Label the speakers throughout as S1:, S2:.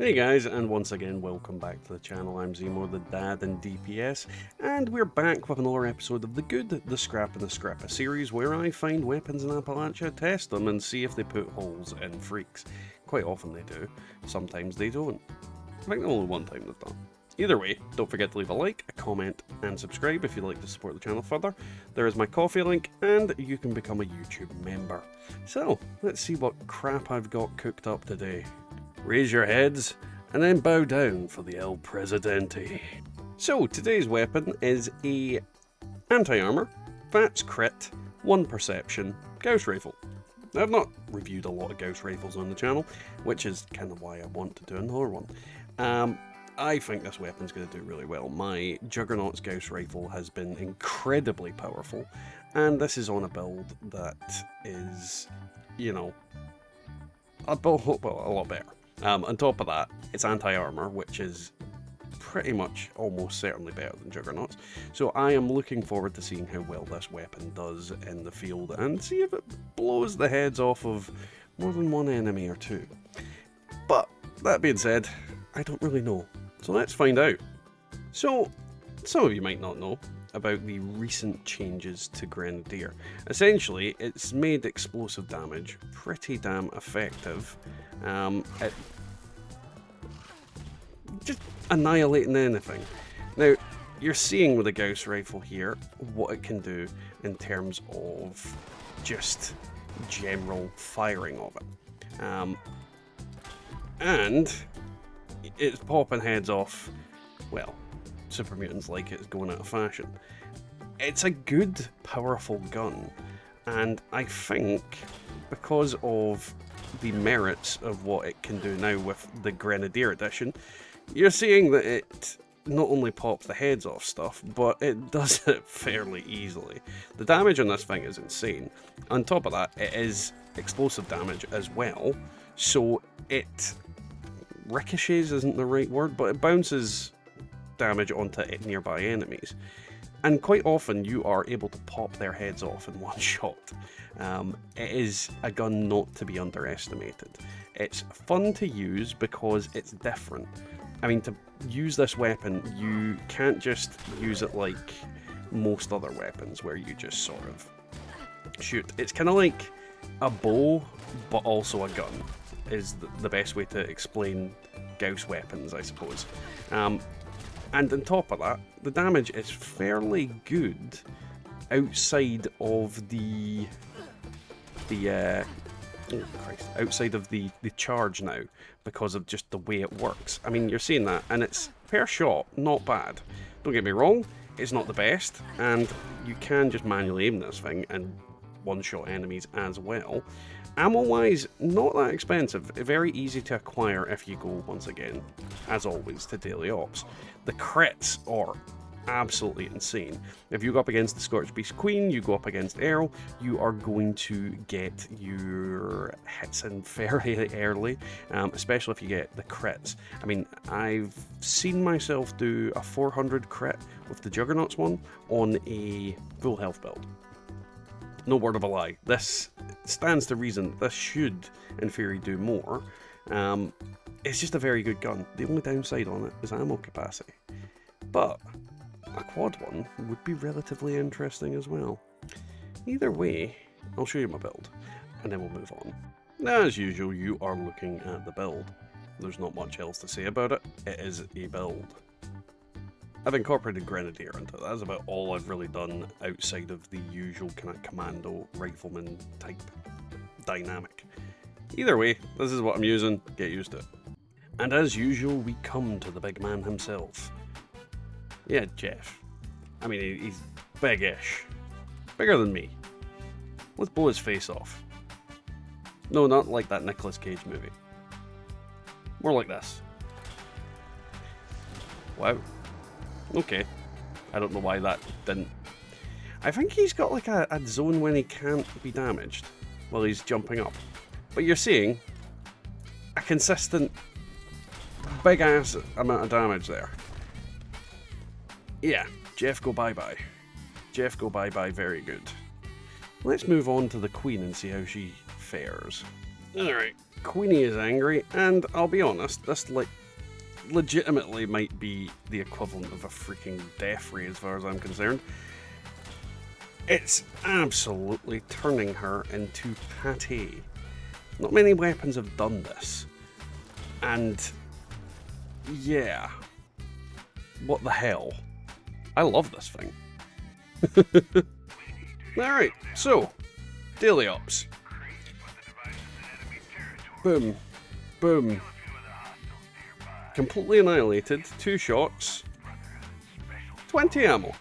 S1: Hey guys, and once again, welcome back to the channel. I'm Zemo, the dad in DPS, and we're back with another episode of The Good, the Scrap, and the Scrappa series, where I find weapons in Appalachia, test them, and see if they put holes in freaks. Quite often they do, sometimes they don't. I think only one time they've done. Either way, don't forget to leave a like, a comment, and subscribe if you'd like to support the channel further. There is my Ko-fi link, and you can become a YouTube member. So, let's see what crap I've got cooked up today. Raise your heads, and then bow down for the El Presidente. So, today's weapon is a Antiarmor, Vats crit, 1 perception, Gauss rifle. Now, I've not reviewed a lot of Gauss rifles on the channel, which is kind of why I want to do another one. I think this weapon's going to do really well. My Juggernaut's Gauss rifle has been incredibly powerful, and this is on a build that is, you know, a lot better. On top of that, it's anti-armor, which is pretty much almost certainly better than Juggernaut's. So I am looking forward to seeing how well this weapon does in the field and see if it blows the heads off of more than one enemy or two. But that being said, I don't really know. So let's find out. So, some of you might not know about the recent changes to Grenadier. Essentially, it's made explosive damage pretty damn effective at just annihilating anything. Now, you're seeing with the Gauss rifle here what it can do in terms of just general firing of it. And it's popping heads off, well, super mutants like it's going out of fashion. It's a good, powerful gun, and I think because of the merits of what it can do now with the Grenadier edition, you're seeing that it not only pops the heads off stuff, but it does it fairly easily. The damage on this thing is insane. On top of that, it is explosive damage as well, so it ricochets isn't the right word, but it bounces damage onto nearby enemies. And quite often you are able to pop their heads off in one shot. It is a gun not to be underestimated. It's fun to use because it's different. I mean, to use this weapon, you can't just use it like most other weapons where you just sort of shoot. It's kind of like a bow, but also a gun, is the best way to explain Gauss weapons, I suppose. And on top of that, the damage is fairly good outside of the outside of the charge now, because of just the way it works. I mean, you're seeing that, and it's per shot, not bad. Don't get me wrong, it's not the best, and you can just manually aim this thing and one-shot enemies as well. Ammo-wise, not that expensive, very easy to acquire if you go, once again, as always, to Daily Ops. The crits are absolutely insane. If you go up against the Scorched Beast Queen, you go up against Earl, you are going to get your hits in fairly early, especially if you get the crits. I mean, I've seen myself do a 400 crit with the Juggernauts one on a full health build. No word of a lie. This stands to reason. This should, in theory, do more. It's just a very good gun. The only downside on it is ammo capacity. But a quad one would be relatively interesting as well. Either way, I'll show you my build, and then we'll move on. As usual, you are looking at the build. There's not much else to say about it. It is a build. I've incorporated Grenadier into it. That's about all I've really done outside of the usual kind of commando rifleman type dynamic. Either way, this is what I'm using. Get used to it. And as usual, we come to the big man himself. Yeah, Jeff. I mean, he's big-ish. Bigger than me. Let's blow his face off. No, not like that Nicolas Cage movie. More like this. Wow. Okay. I don't know why that didn't... I think he's got like a zone when he can't be damaged while he's jumping up. But you're seeing a consistent big-ass amount of damage there. Yeah, Jeff go bye-bye. Jeff go bye-bye, very good. Let's move on to the Queen and see how she fares. Alright, Queenie is angry, and I'll be honest, this like legitimately might be the equivalent of a freaking death ray as far as I'm concerned. It's absolutely turning her into pate. Not many weapons have done this. And yeah, what the hell? I love this thing. Alright, so, daily ops. Boom, boom. Completely annihilated, 2 shots, 20 ammo.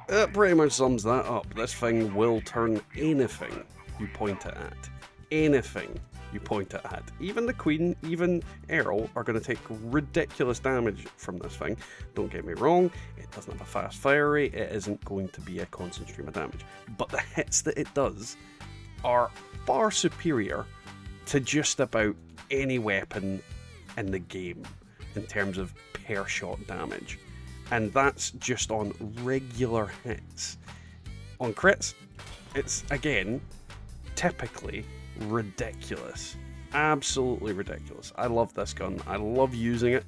S1: That pretty much sums that up. This thing will turn anything you point it at. Anything you point it at. Even the Queen, even Earl are going to take ridiculous damage from this thing. Don't get me wrong, it doesn't have a fast fire rate, it isn't going to be a constant stream of damage. But the hits that it does are far superior to just about any weapon in the game in terms of per shot damage. And that's just on regular hits. On crits, it's again typically ridiculous. Absolutely ridiculous. I love this gun. I love using it.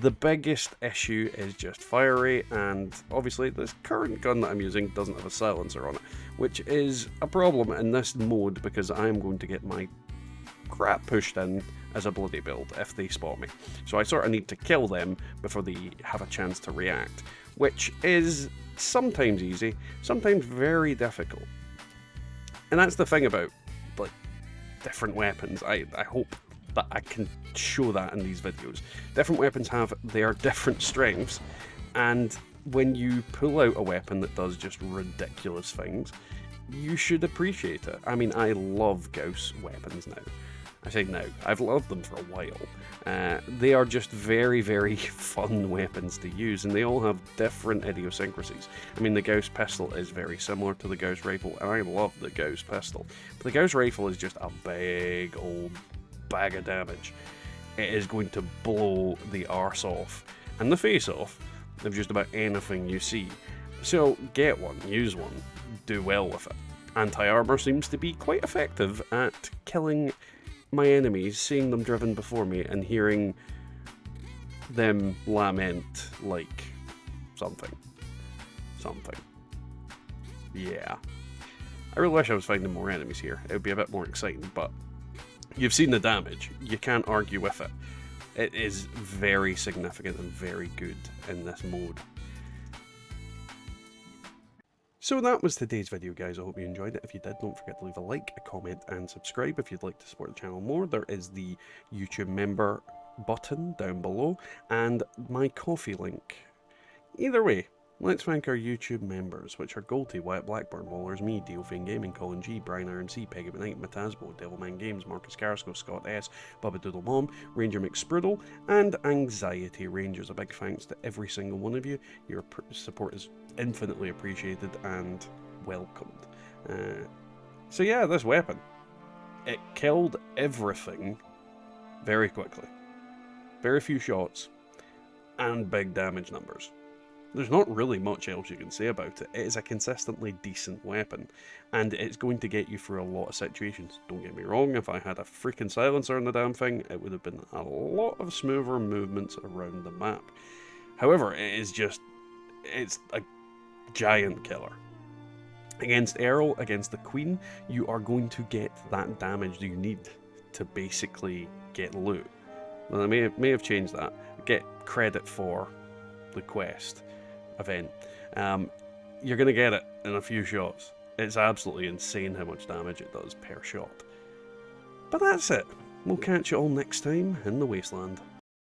S1: The biggest issue is just fire rate, and obviously this current gun that I'm using doesn't have a silencer on it, which is a problem in this mode because I'm going to get my crap pushed in as a bloody build if they spot me. So I sort of need to kill them before they have a chance to react, which is sometimes easy, sometimes very difficult. And that's the thing about like different weapons. I hope that I can show that in these videos. Different weapons have their different strengths, and when you pull out a weapon that does just ridiculous things, you should appreciate it. I mean, I love Gauss weapons now. I say now, I've loved them for a while. They are just very, very fun weapons to use, and they all have different idiosyncrasies. I mean, the Gauss pistol is very similar to the Gauss rifle, and I love the Gauss pistol. But the Gauss rifle is just a big old bag of damage. It is going to blow the arse off, and the face off, of just about anything you see. So get one, use one, do well with it. Antiarmor seems to be quite effective at killing my enemies, seeing them driven before me and hearing them lament like something. Yeah. I really wish I was finding more enemies here. It would be a bit more exciting, but you've seen the damage. You can't argue with it. It is very significant and very good in this mode. So that was today's video, guys. I hope you enjoyed it. If you did, don't forget to leave a like, a comment, and subscribe if you'd like to support the channel more. There is the YouTube member button down below, and my Ko-fi link. Either way, let's thank our YouTube members, which are Golty, Wyatt Blackburn, Wallers, me, Deofane Gaming, Colin G, Brian RMC, Peggy McKnight, Matasbo, Devilman Games, Marcus Carrasco, Scott S, Bubba Doodle Mom, Ranger McSprudle, and Anxiety Rangers. A big thanks to every single one of you. Your support is infinitely appreciated and welcomed. So yeah, this weapon, it killed everything very quickly. Very few shots, and big damage numbers. There's not really much else you can say about it. It is a consistently decent weapon, and it's going to get you through a lot of situations. Don't get me wrong, if I had a freaking silencer on the damn thing, it would have been a lot of smoother movements around the map. However, it's a giant killer. Against Earl, against the Queen, you are going to get that damage you need to basically get loot. Well, I may have changed that. Get credit for the quest event. You're going to get it in a few shots. It's absolutely insane how much damage it does per shot. But that's it. We'll catch you all next time in the Wasteland.